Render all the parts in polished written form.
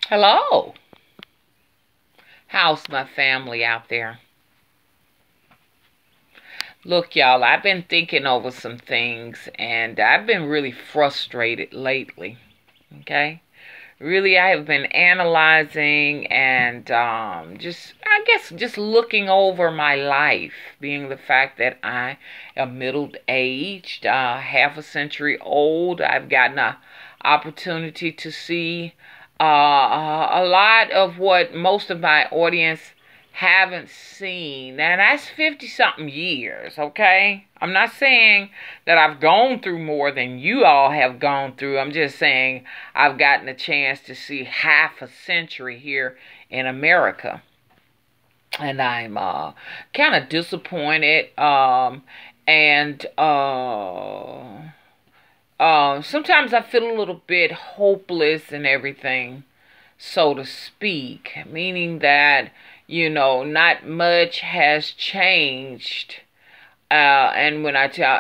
Hello. How's my family out there? Look, y'all, I've been thinking over some things and I've been really frustrated lately. Okay? Really, I have been analyzing and I guess, just looking over my life, being the fact that I am middle-aged, half a century old. I've gotten a opportunity to see a lot of what most of my audience haven't seen. And that's 50 something years, okay? I'm not saying that I've gone through more than you all have gone through. I'm just saying I've gotten a chance to see half a century here in America. And I'm kind of disappointed. And sometimes I feel a little bit hopeless and everything, so to speak, meaning that, not much has changed. And when I tell,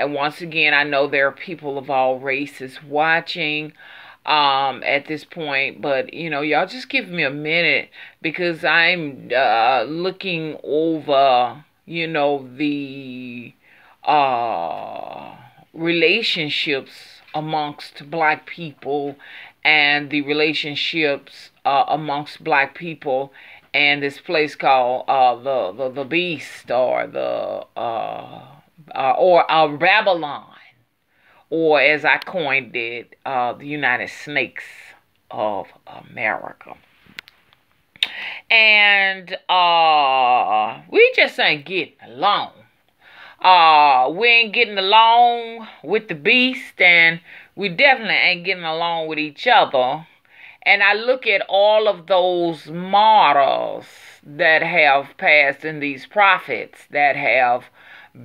once again, I know there are people of all races watching at this point, but y'all just give me a minute because I'm looking over, the relationships amongst black people and the relationships amongst black people and this place called the Beast or the or Babylon, or as I coined it, the United Snakes of America. And we just ain't getting along. We ain't getting along with the beast, and we definitely ain't getting along with each other. And I look at all of those martyrs that have passed and these prophets that have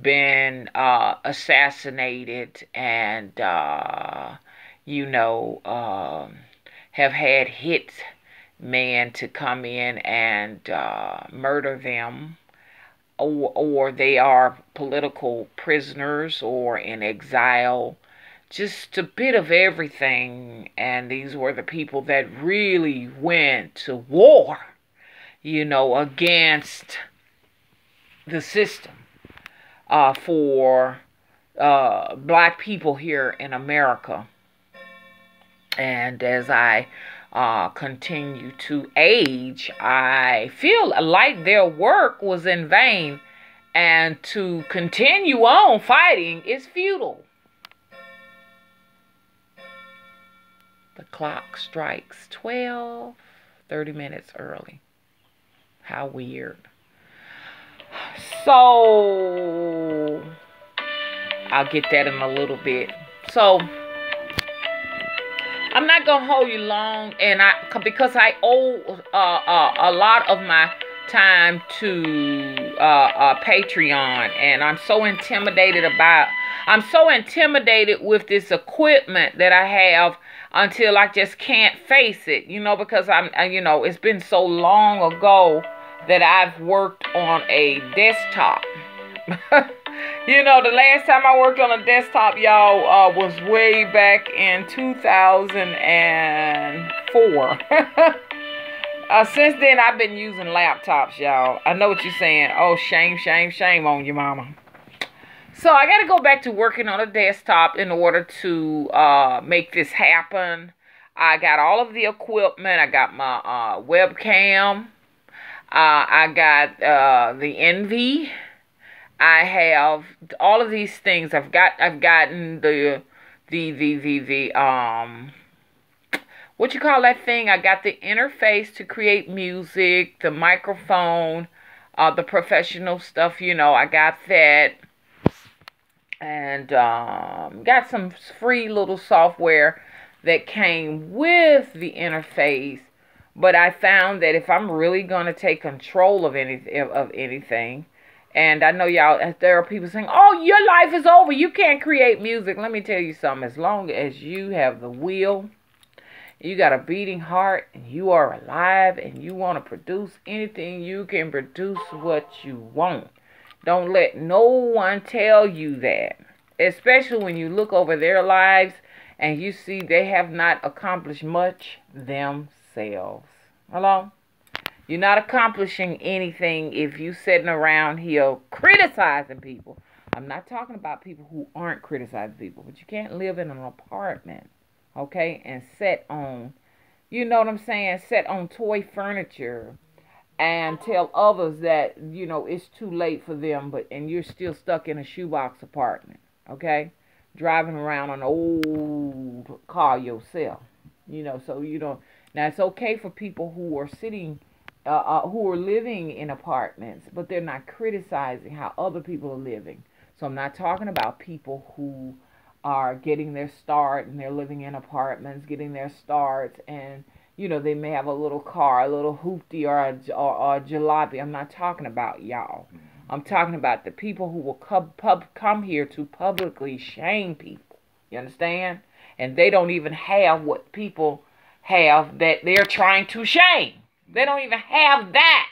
been assassinated and, have had hit men to come in and murder them. Or they are political prisoners or in exile, just a bit of everything. And these were the people that really went to war, against the system for black people here in America. And as I continue to age, I feel like their work was in vain, and to continue on fighting is futile. The clock strikes 12, 30 minutes early. How weird. So I'll get that in a little bit. So I'm not gonna hold you long, and because I owe a lot of my time to Patreon, and I'm so intimidated with this equipment that I have until I just can't face it, because it's been so long ago that I've worked on a desktop. The last time I worked on a desktop, y'all, was way back in 2004. Since then, I've been using laptops, y'all. I know what you're saying. Oh, shame, shame, shame on you, mama. So I got to go back to working on a desktop in order to make this happen. I got all of the equipment. I got my webcam. I got the Envy. I have all of these things. I've gotten the what you call that thing? I got the interface to create music, the microphone, the professional stuff, I got that. And got some free little software that came with the interface. But I found that if I'm really going to take control of anything, and I know y'all, there are people saying, oh, your life is over, you can't create music. Let me tell you something. As long as you have the will, you got a beating heart, and you are alive, and you want to produce anything, you can produce what you want. Don't let no one tell you that. Especially when you look over their lives And you see, they have not accomplished much themselves. Hello? You're not accomplishing anything if you sitting around here criticizing people. I'm not talking about people who aren't criticizing people, but you can't live in an apartment, okay, and sit on, you know what I'm saying, sit on toy furniture and tell others that, you know, it's too late for them, and you're still stuck in a shoebox apartment, okay, driving around an old car yourself, you know, so you don't. Now it's okay for people who are who are living in apartments, but they're not criticizing how other people are living. So I'm not talking about people who are getting their start and they're living in apartments, getting their starts, and you know they may have a little car, a little hoopty or a jalopy. I'm not talking about y'all. I'm talking about the people who will come here to publicly shame people. You understand? And they don't even have what people have that they're trying to shame. They don't even have that.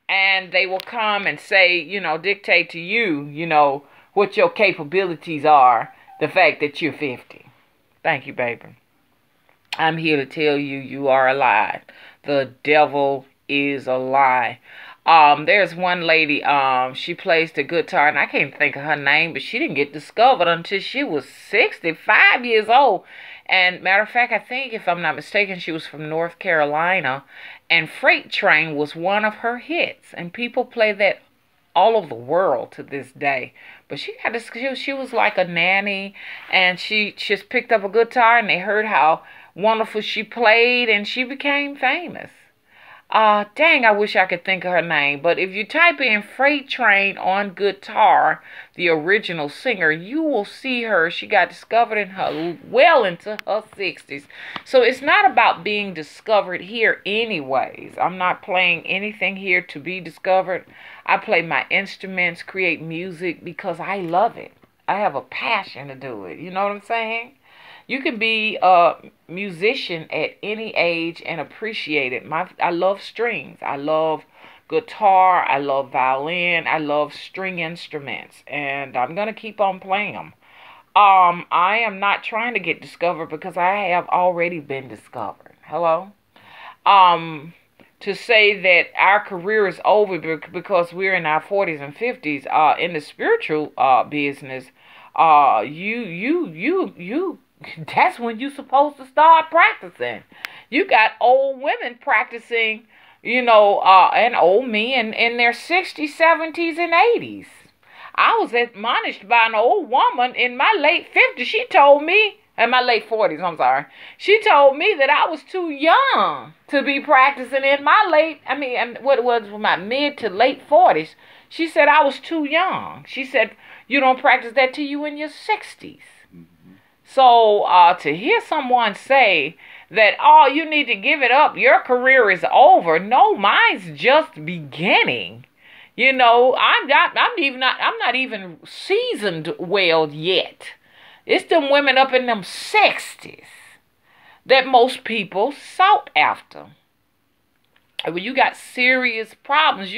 And they will come and say, you know, dictate to you, you know, what your capabilities are, the fact that you're 50. Thank you, baby. I'm here to tell you, you are alive. The devil is a lie. There's one lady, she plays the guitar, and I can't think of her name, but she didn't get discovered until she was 65 years old. And matter of fact, I think, if I'm not mistaken, she was from North Carolina, and Freight Train was one of her hits, and people play that all over the world to this day. But she got this, she was like a nanny, and she just picked up a guitar, and they heard how wonderful she played, and she became famous. Dang, I wish I could think of her name. But if you type in Freight Train on guitar, the original singer, you will see her. She got discovered in her well into her 60s. So it's not about being discovered here anyways. I'm not playing anything here to be discovered. I play my instruments, create music because I love it. I have a passion to do it. You know what I'm saying? You can be a musician at any age and appreciate it. I love strings. I love guitar. I love violin. I love string instruments. And I'm going to keep on playing them. I am not trying to get discovered because I have already been discovered. Hello? To say that our career is over because we're in our 40s and 50s, in the spiritual business, that's when you're supposed to start practicing. You got old women practicing, you know, and old men in their 60s, 70s, and 80s. I was admonished by an old woman in my late 50s. She told me, in my late 40s, I'm sorry. She told me that I was too young to be practicing in my my mid to late 40s. She said I was too young. She said, you don't practice that till you in your 60s. So to hear someone say that, oh, you need to give it up, your career is over. No, mine's just beginning. You know, I'm not even seasoned well yet. It's them women up in them 60s that most people sought after. When you got serious problems,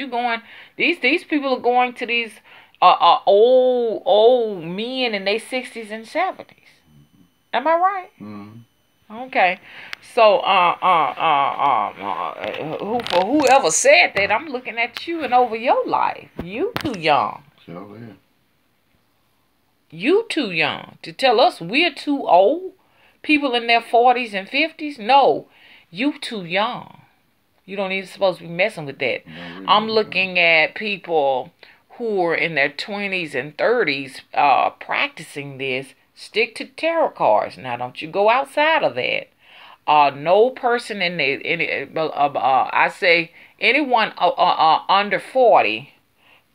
these people are going to these old men in their 60s and 70s. Am I right? Mm-hmm. Okay. So, for whoever said that, I'm looking at you and over your life. You too young. Sure is. You too young to tell us we're too old. People in their 40s and 50s. No, you too young. You don't even supposed to be messing with that. No, really I'm looking at people who are in their 20s and 30s practicing this. Stick to tarot cards. Now, don't you go outside of that. No person I say anyone under 40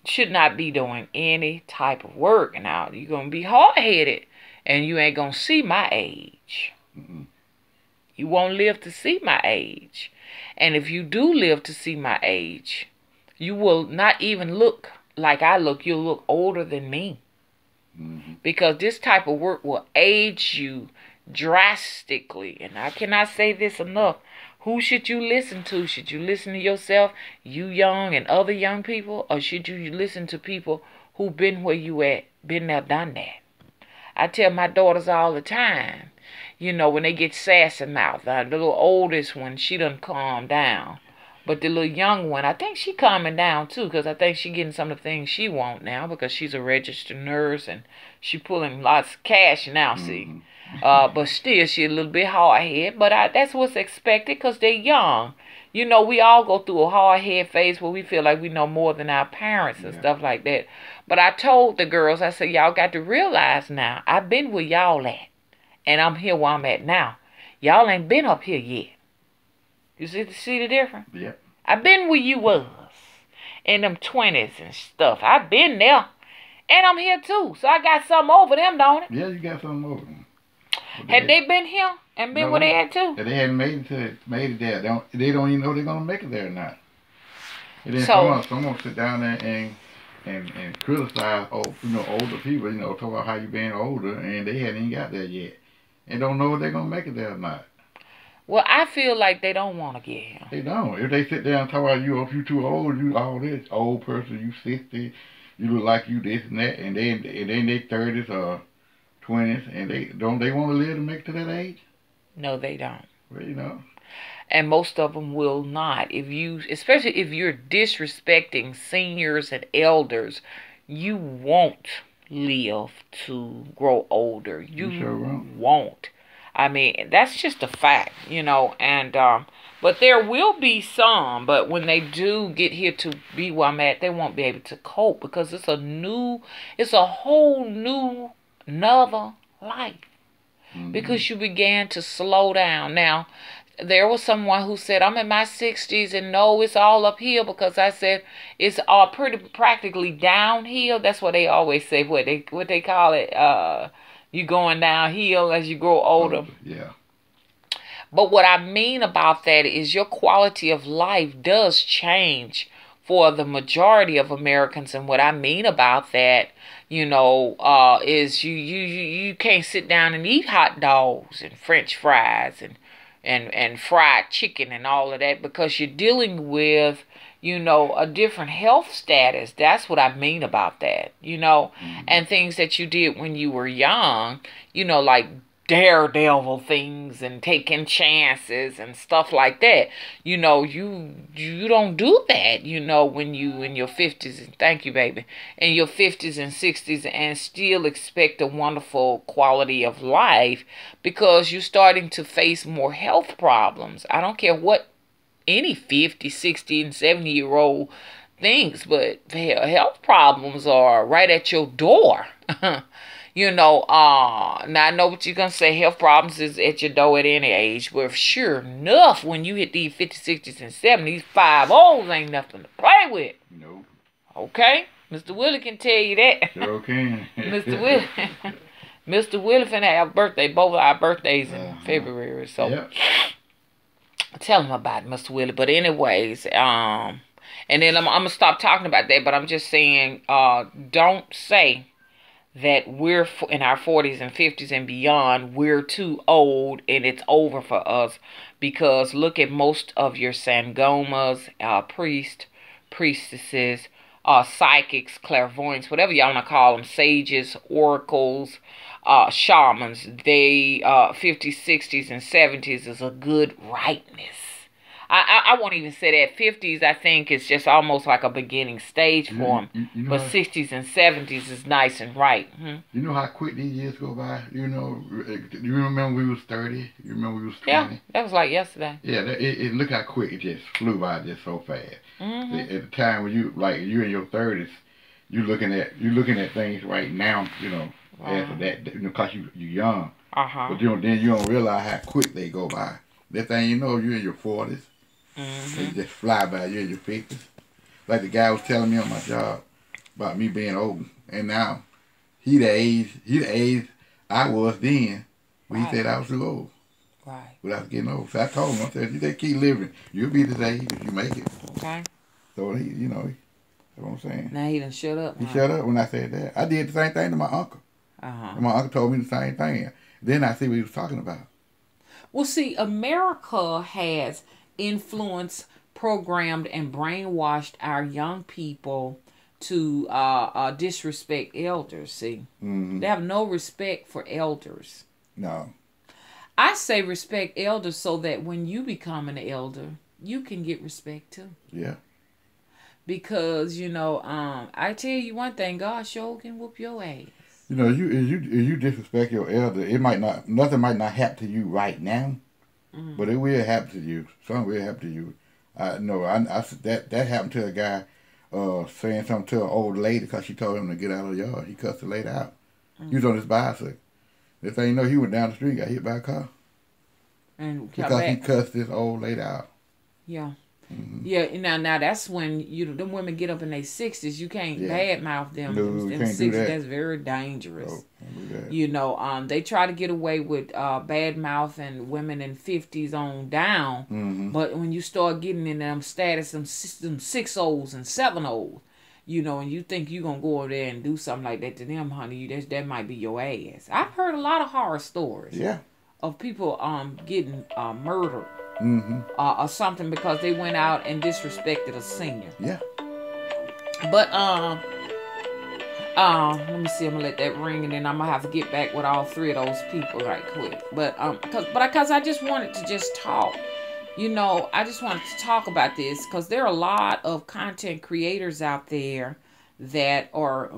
should not be doing any type of work. Now, you're going to be hard-headed, and you ain't going to see my age. Mm-hmm. You won't live to see my age. And if you do live to see my age, you will not even look like I look. You'll look older than me. Mm-hmm. Because this type of work will age you drastically. And I cannot say this enough. Who should you listen to? Should you listen to yourself, you young and other young people? Or should you listen to people who've been where you at, been there, done that? I tell my daughters all the time, You know, when they get sassy mouth. The little oldest one, she done calm down. But the little young one, I think she calming down too, because I think she getting some of the things she want now, because she's a registered nurse and she pulling lots of cash now, see. But still, she a little bit hard-headed, but that's what's expected because they're young. You know, we all go through a hard-head phase where we feel like we know more than our parents and stuff like that. But I told the girls, I said, y'all got to realize now, I've been where y'all at. And I'm here where I'm at now. Y'all ain't been up here yet. You see the difference? Yeah. I've been where you was. In them 20s and stuff. I've been there. And I'm here too. So I got something over them, don't it? Yeah, you got something over them. Had they been here and been where they had too? They hadn't made it there. They don't even know they're going to make it there or not. And then someone sit down there and criticize older people, talk about how you being older, and they hadn't even got there yet. And don't know if they're going to make it there or not. Well, I feel like they don't want to get here. They don't. If they sit down and talk about if you too old, you all this, old person, you 60, you look like you this and that, and then they 30s or 20s, and they want to live to make it to that age? No, they don't. Well, And most of them will not. Especially if you're disrespecting seniors and elders, you won't live to grow older. You sure won't. I mean, that's just a fact, and but there will be some, but when they do get here to be where I'm at, they won't be able to cope because it's a whole new, another life. Because you began to slow down. Now, there was someone who said, I'm in my 60s and no, it's all uphill, because I said it's all practically downhill. That's what they always say, what they call it, you going downhill as you grow older. Yeah. But what I mean about that is your quality of life does change for the majority of Americans. And what I mean about that, is you can't sit down and eat hot dogs and French fries and fried chicken and all of that, because you're dealing with, a different health status. That's what I mean about that, and things that you did when you were young, like daredevil things and taking chances and stuff like that. You don't do that, when you in your 50s, and thank you, baby, in your 50s and 60s, and still expect a wonderful quality of life, because you're starting to face more health problems. I don't care what any 50, 60, and 70-year-old thinks, but health problems are right at your door. Now I know what you're going to say, health problems is at your door at any age, but sure enough, when you hit these 50s, 60s, and 70s, 5-0s ain't nothing to play with. Nope. Okay? Mr. Willie can tell you that. Sure can. Mr. Willie finna have birthday, both our birthdays in February, so tell him about it, Mr. Willie. But anyways, and then I'm going to stop talking about that, but I'm just saying, don't say that we're in our 40s and 50s and beyond, we're too old and it's over for us, because look at most of your sangomas, priestesses, psychics, clairvoyants, whatever y'all want to call them, sages, oracles, shamans. They 50s, 60s, and 70s is a good rightness. I won't even say that. 50s, I think, is just almost like a beginning stage for them. But 60s and 70s is nice and right. You know how quick these years go by? Do you remember we was 30? You remember we was 20? Yeah, that was like yesterday. Yeah, look how quick it just flew by just so fast. At the time when you're in your 30s, you're looking at things right now, after that, because you're young. But then you don't realize how quick they go by. That thing you're in your 40s. They just fly by. You're in your 50s. Like the guy was telling me on my job about me being old, and now he the age I was then when he said I was too old. Right. But I was getting old. So I told him, I said, you just keep living. You'll be this age if you make it. Okay. So he, that's what I'm saying. Now he done shut up. He shut up when I said that. I did the same thing to my uncle. And my uncle told me the same thing. Then I see what he was talking about. Well, see, America has influenced, programmed, and brainwashed our young people to disrespect elders, see. They have no respect for elders. No. I say respect elders so that when you become an elder, you can get respect too. Yeah. Because, I tell you one thing, God sure can whoop your ass. You know, if you disrespect your elder, nothing might not happen to you right now, but it will happen to you. Something will happen to you. That happened to a guy saying something to an old lady because she told him to get out of the yard. He cussed the lady out. He was on his bicycle. This thing, he went down the street and got hit by a car. And because he cussed this old lady out. Yeah. Yeah, now that's when them women get up in their 60s. You can't badmouth them. No, in you the can't do 60s, that. that's very dangerous. Oh, can't do that. They try to get away with badmouthing women in 50s on down. But when you start getting in them status, them 6-0s and 7-0s, and you think you're going to go over there and do something like that to them, honey, that might be your ass. I've heard a lot of horror stories of people getting murdered. Or something because they went out and disrespected a senior. Yeah. But let me see. I'm gonna let that ring, and then I'm gonna have to get back with all three of those people right quick. But because I just wanted to just talk. I just wanted to talk about this because there are a lot of content creators out there that are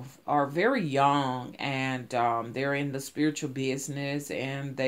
very young, and they're in the spiritual business, and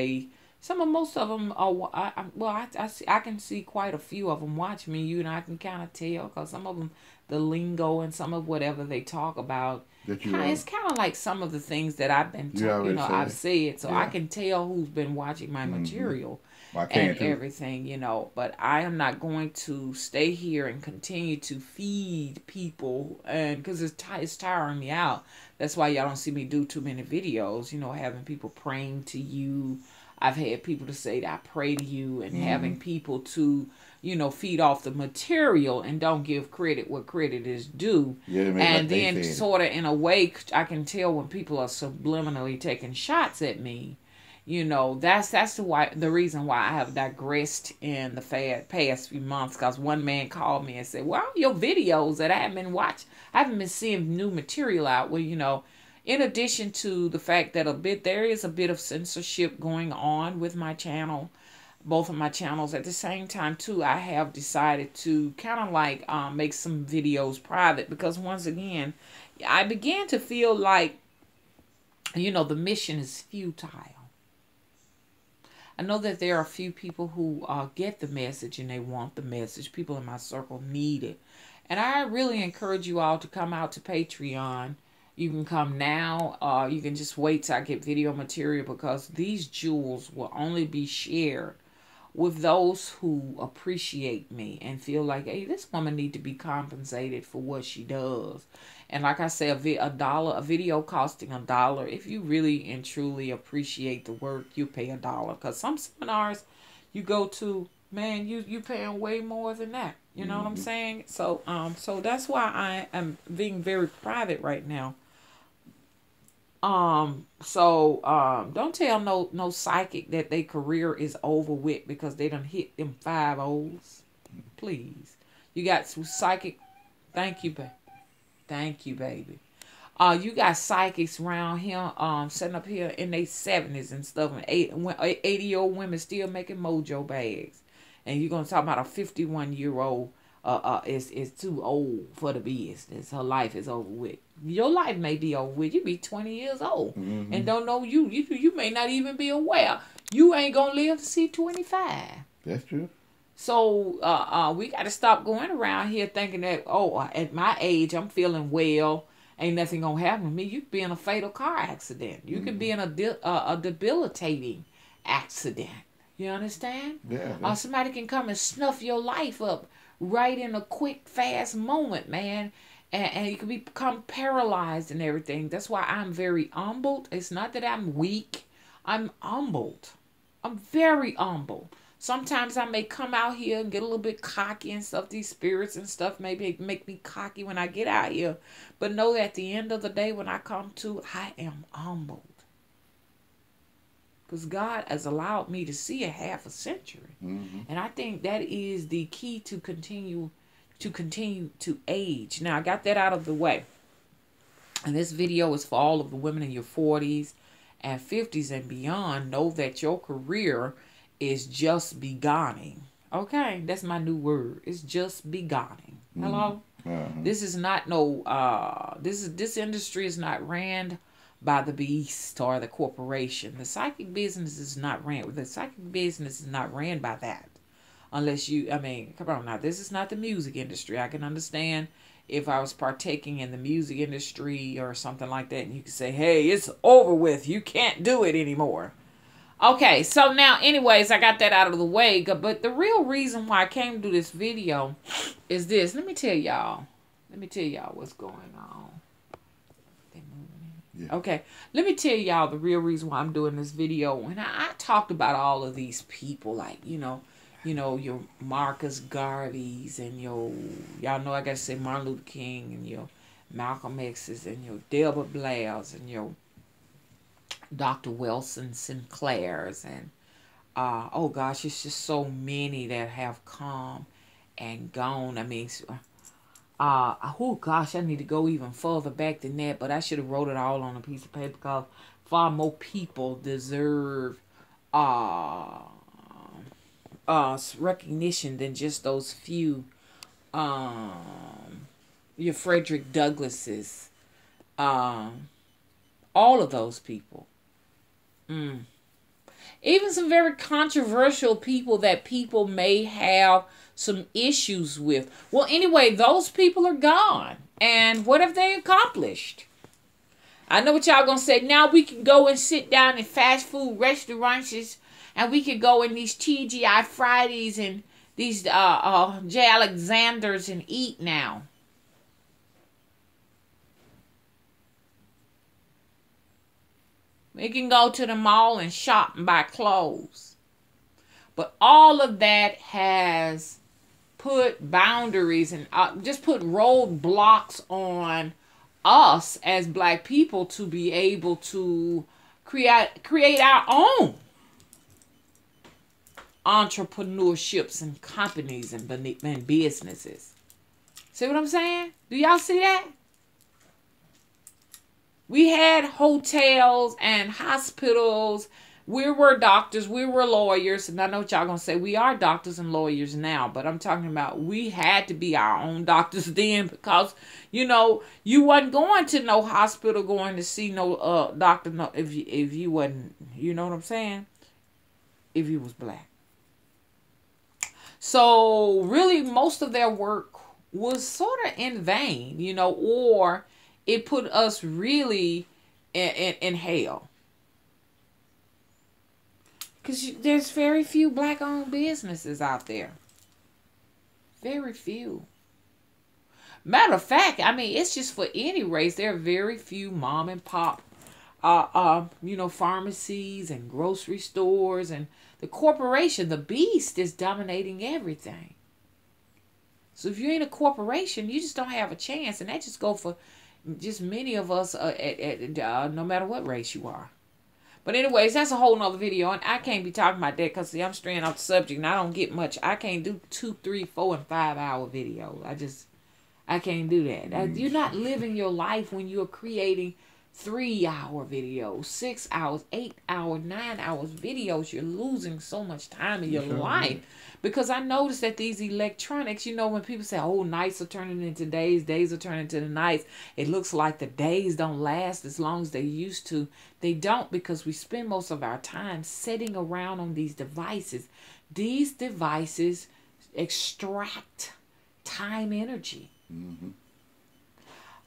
most of them are, I can see quite a few of them watch me, I can kind of tell, because some of them, the lingo and some of whatever they talk about, it's kind of like some of the things that I've been, I've said, so I can tell who's been watching my material and everything, but I am not going to stay here and continue to feed people, and because it's tiring me out. That's why y'all don't see me do too many videos, having people praying to you. I've had people to say that I pray to you, and having people to, feed off the material and don't give credit where credit is due. And then sort of in a way, I can tell when people are subliminally taking shots at me. That's the reason why I have digressed in the past few months, because one man called me and said, well, your videos that I haven't been seeing new material out. Well, in addition to the fact that there is a bit of censorship going on with my channel, both of my channels. At the same time, too, I have decided to kind of like make some videos private, because once again, I began to feel like, the mission is futile. I know that there are a few people who get the message and they want the message. People in my circle need it. And I really encourage you all to come out to Patreon. You can come now. You can just wait till I get video material, because these jewels will only be shared with those who appreciate me and feel like, hey, this woman need to be compensated for what she does. And like I say, a video costing $1. If you really and truly appreciate the work, you pay $1. Because some seminars you go to, man, you paying way more than that. You know what I'm saying? So that's why I am being very private right now. Don't tell no psychic that their career is over with because they done hit them 5-0s. Please. You got some psychic. Thank you, baby. Thank you, baby. You got psychics around here, sitting up here in their 70s and stuff, and 80-year-old women still making mojo bags. And you're going to talk about a 51-year-old is too old for the business. Her life is over with. Your life may be over with. You be 20 years old and don't know you may not even be aware. You ain't going to live to see 25. That's true. So we got to stop going around here thinking that, at my age, I'm feeling well. Ain't nothing going to happen to me. You could be in a fatal car accident. You could be in a debilitating accident. You understand? Yeah. Somebody can come and snuff your life up right in a quick, fast moment, man. And you can become paralyzed and everything. That's why I'm very humbled. It's not that I'm weak. I'm humbled. I'm very humble. Sometimes I may come out here and get a little bit cocky and stuff. These spirits and stuff maybe make me cocky when I get out here. But know that at the end of the day, when I come to, I am humbled. Because God has allowed me to see a half a century. And I think that is the key to continue to age. Now, I got that out of the way. And this video is for all of the women in your 40s and 50s and beyond. Know that your career is just beginning. Okay, that's my new word. It's just beginning. Hello? This is not no this industry is not ran by the beast or the corporation. The psychic business is not ran by that. Unless you, I mean, come on now, this is not the music industry. I can understand if I was partaking in the music industry or something like that, and you could say, hey, it's over with. You can't do it anymore. Okay, so now, anyways, I got that out of the way. But the real reason why I came to do this video is this. Let me tell y'all what's going on. Yeah. Okay, let me tell y'all the real reason why I'm doing this video. When I talked about all of these people, like, you know, your Marcus Garveys and y'all know I gotta say Martin Luther King and your Malcolm X's and your Delbert Blairs and your Dr. Wilson Sinclairs and oh gosh, it's just so many that have come and gone. I mean, oh gosh, I need to go even further back than that, but I should have wrote it all on a piece of paper because far more people deserve recognition than just those few. Your Frederick Douglasses, all of those people. Even some very controversial people that people may have some issues with. Well, anyway, those people are gone. And what have they accomplished? I know what y'all gonna say. Now we can go and sit down in fast food restaurants and we could go in these TGI Fridays and these J. Alexanders and eat now. We can go to the mall and shop and buy clothes. But all of that has put boundaries and just put roadblocks on us as black people to be able to create our own entrepreneurships and companies and businesses. See what I'm saying? Do y'all see that? We had hotels and hospitals. We were doctors. We were lawyers. And I know what y'all going to say. We are doctors and lawyers now. But I'm talking about we had to be our own doctors then. Because, you know, you wasn't going to no hospital going to see no doctor if you wasn't, you know what I'm saying? If you was black. So, really, most of their work was sort of in vain, you know, or it put us really in hell. Because there's very few black-owned businesses out there. Very few. Matter of fact, I mean, it's just for any race. There are very few mom and pop, you know, pharmacies and grocery stores. And the corporation, the beast, is dominating everything. So if you ain't a corporation, you just don't have a chance. And that just go for just many of us no matter what race you are. But anyways, that's a whole nother video. And I can't be talking about that because, see, I'm straying off the subject and I don't get much. I can't do 2, 3, 4, and 5 hour videos. I can't do that. You're not living your life when you're creating 3-hour videos, 6 hours, 8 hour, 9 hours videos. You're losing so much time in your life. Because I noticed that these electronics, you know, when people say, oh, nights are turning into days, days are turning into the nights, it looks like the days don't last as long as they used to. They don't, because we spend most of our time sitting around on these devices. These devices extract time energy. Mm-hmm.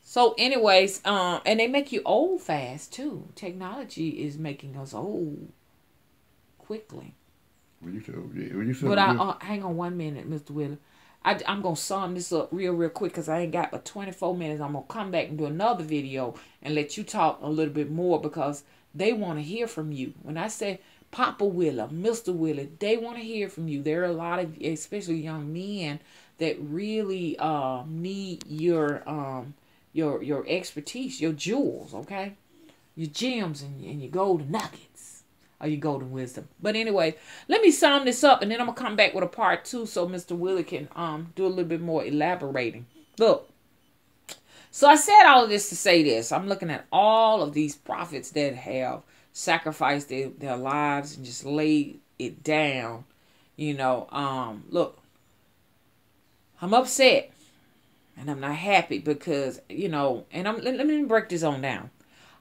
So anyways, and they make you old fast too. Technology is making us old quickly. But hang on 1 minute, Mr. Willie. I'm going to sum this up real quick because I ain't got but 24 minutes. I'm going to come back and do another video and let you talk a little bit more because they want to hear from you. When I say Papa Willie, Mr. Willie, they want to hear from you. There are a lot of, especially young men, that really need your expertise, your jewels, okay? Your gems and your golden nuggets. Or your golden wisdom. But anyway, let me sum this up and then I'm going to come back with a part 2 so Mr. Willie can do a little bit more elaborating. Look. So I said all of this to say this. I'm looking at all of these prophets that have sacrificed their lives and just laid it down. Look, I'm upset and I'm not happy because, and let me break this on down.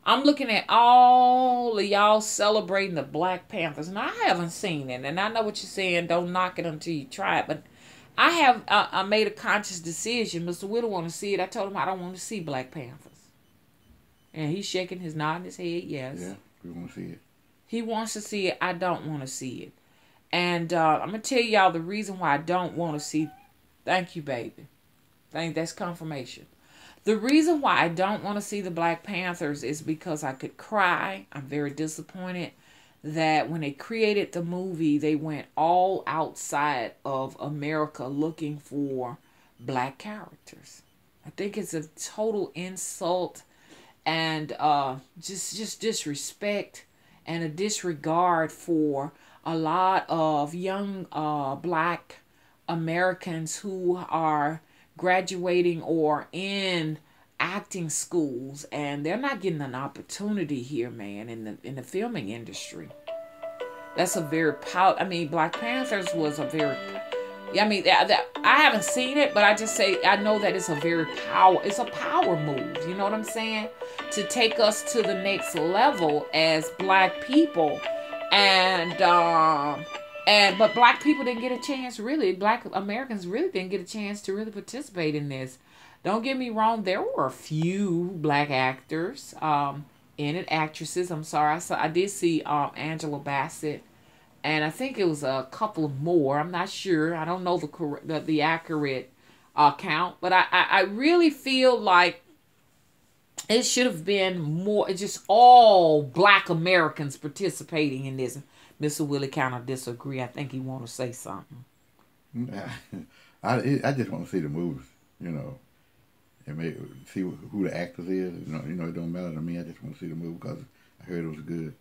I'm looking at all of y'all celebrating the Black Panthers, and I haven't seen it. And I know what you're saying, don't knock it until you try it. But I made a conscious decision. Mr. Willie want to see it. I told him I don't want to see Black Panthers. And he's shaking his nodding his head, yes. Yeah, we want to see it. He wants to see it. I don't want to see it. And I'm going to tell y'all the reason why I don't want to see. Thank you, baby. That's confirmation. The reason why I don't want to see the Black Panthers is because I could cry. I'm very disappointed that when they created the movie, they went all outside of America looking for black characters. I think it's a total insult and just disrespect and a disregard for a lot of young black Americans who are graduating or in acting schools, and they're not getting an opportunity here, man, in the filming industry. That's a very Black Panthers was a very, I haven't seen it, but I just say I know that it's a power move. You know what I'm saying? To take us to the next level as black people, but black people didn't get a chance, really. Black Americans really didn't get a chance to really participate in this. Don't get me wrong, there were a few black actors, actresses. I'm sorry, I did see Angela Bassett, and I think it was a couple more. I'm not sure. I don't know the accurate count, but I really feel like it should have been more, just all black Americans participating in this. Mr. Willie kind of disagree. I think he want to say something. I just want to see the movies, and see who the actors is. It don't matter to me. I just want to see the movie because I heard it was good.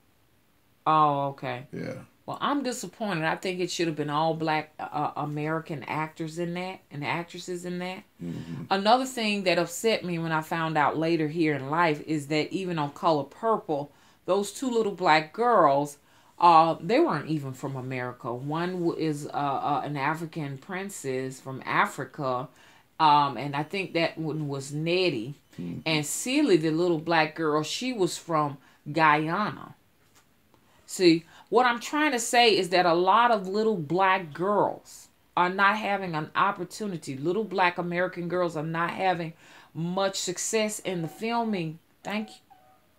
Oh, okay. Yeah. Well, I'm disappointed. I think it should have been all black American actors in that and actresses in that. Mm-hmm. Another thing that upset me when I found out later here in life is that even on Color Purple, those two little black girls, they weren't even from America. One is an African princess from Africa, and I think that one was Nettie. Mm-hmm. And Celie, the little black girl, she was from Guyana. See, what I'm trying to say is that a lot of little black girls are not having an opportunity. Little black American girls are not having much success in the filming. Thank you.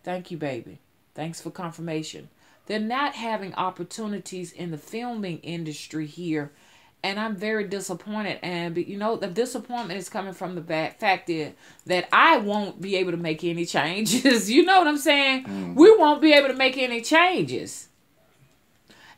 Thank you, baby. Thanks for confirmation. They're not having opportunities in the filming industry here. And I'm very disappointed. And, the disappointment is coming from the fact that I won't be able to make any changes. You know what I'm saying? Mm. We won't be able to make any changes.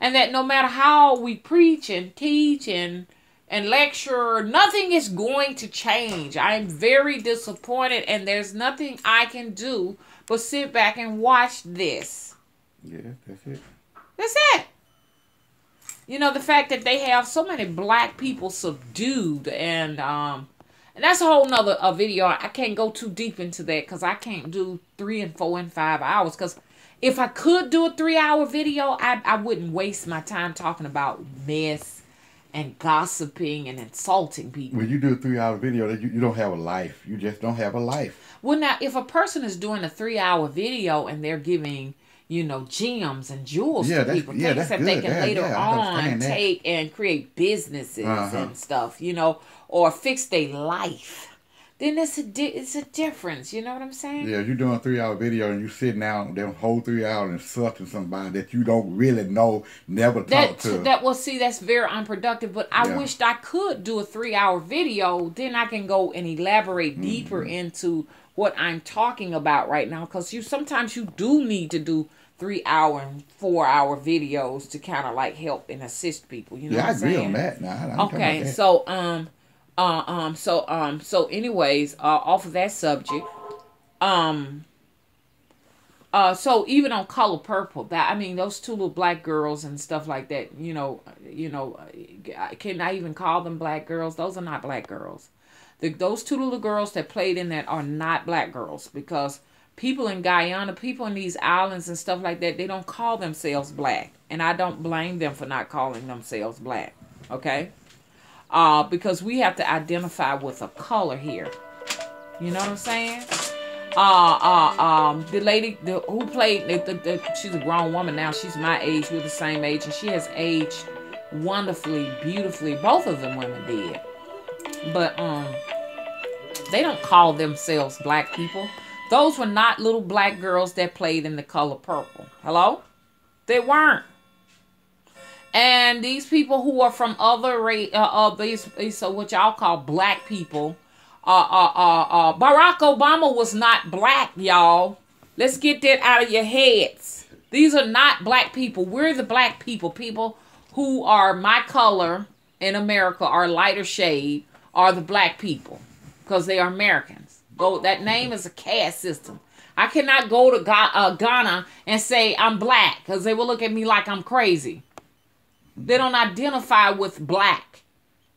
And that no matter how we preach and teach and lecture, nothing is going to change. I'm very disappointed, and there's nothing I can do but sit back and watch this. Yeah, that's it. That's it. The fact that they have so many black people subdued, and that's a whole nother video. I can't go too deep into that because I can't do 3 and 4 and 5 hours. Because if I could do a 3-hour video, I wouldn't waste my time talking about mess and gossiping and insulting people. When you do a 3-hour video, you don't have a life. You just don't have a life. Well, now, if a person is doing a 3-hour video and they're giving, gems and jewels to people, things that they can later on take and create businesses and stuff, or fix their life, then it's a difference. You know what I'm saying? Yeah, you're doing a 3-hour video and you sitting down the whole 3 hours insulting somebody that you don't really know, never talk to. That's very unproductive. But I wished I could do a 3-hour video. Then I can go and elaborate deeper into what I'm talking about right now. Because sometimes you do need to do 3-hour and 4-hour videos to kind of like help and assist people. You know what I'm saying? I agree on that. Now, okay, so anyways, off of that subject, so even on Color Purple, those two little black girls and stuff like that, can I even call them black girls? Those are not black girls. Those two little girls that played in that are not black girls, because people in Guyana, people in these islands and stuff like that, they don't call themselves black. And I don't blame them for not calling themselves black. Okay? Because we have to identify with a color here. You know what I'm saying? The lady who played, she's a grown woman now. She's my age. We're the same age. And she has aged wonderfully, beautifully. Both of them women did. But they don't call themselves black people. Those were not little black girls that played in The Color Purple. Hello? They weren't. And these people who are from other these so what y'all call black people, Barack Obama was not black, y'all. Let's get that out of your heads. These are not black people. We're the black people. People who are my color in America, are lighter shade, are the black people because they are Americans. That name is a caste system. I cannot go to Ghana and say I'm black because they will look at me like I'm crazy. They don't identify with black.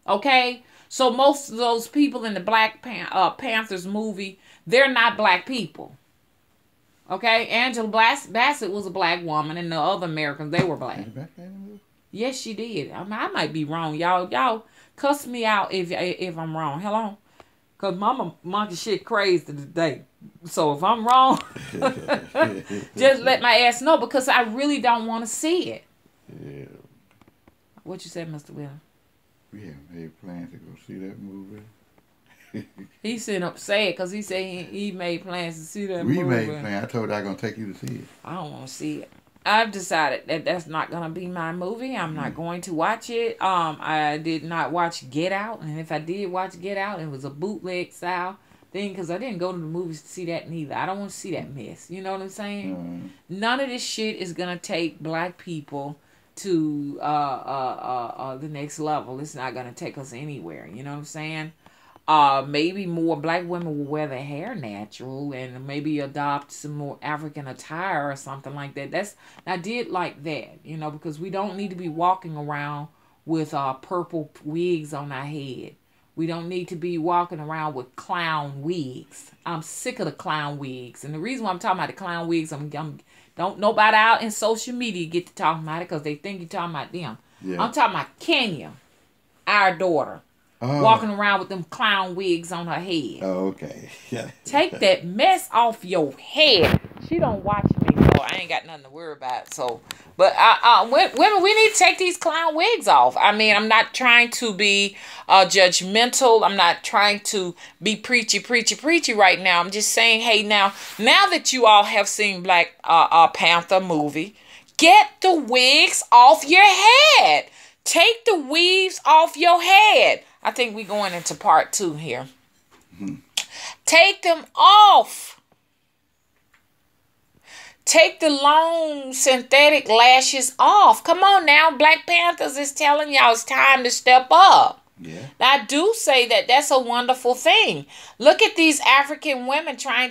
Okay? So most of those people in the Black Panthers movie, they're not black people. Okay? Angela Bassett was a black woman, and the other Americans, they were black. Yes, she did. I might be wrong. Y'all cuss me out if I'm wrong. Hello? Because mama monkey shit crazy today. So if I'm wrong, just let my ass know, because I really don't want to see it. Yeah. What you said, Mr. Willie? We haven't made plans to go see that movie. He sitting up sad because he said he made plans to see that movie. We made plans. I told her I was going to take you to see it. I don't want to see it. I've decided that that's not going to be my movie. I'm not going to watch it. I did not watch Get Out. And if I did watch Get Out, it was a bootleg style thing, because I didn't go to the movies to see that neither. I don't want to see that mess. You know what I'm saying? None of this shit is going to take black people to the next level. It's not going to take us anywhere. You know what I'm saying? Maybe more black women will wear their hair natural and maybe adopt some more African attire or something like that. I did like that, you know, because we don't need to be walking around with purple wigs on our head. We don't need to be walking around with clown wigs. I'm sick of the clown wigs. And the reason why I'm talking about the clown wigs, don't nobody out in social media get to talking about it because they think you're talking about them. Yeah. I'm talking about Kenya, our daughter. Walking around with them clown wigs on her head. Oh, okay. Yeah. Take that mess off your head. She don't watch me, so I ain't got nothing to worry about. So, but women, we need to take these clown wigs off. I mean, I'm not trying to be judgmental. I'm not trying to be preachy right now. I'm just saying, hey, now that you all have seen Black Panther movie, get the wigs off your head. Take the weaves off your head. I think we're going into part 2 here. Take them off. Take the long synthetic lashes off. Come on now. Black Panthers is telling y'all it's time to step up. Yeah. Now, I do say that that's a wonderful thing. Look at these African women trying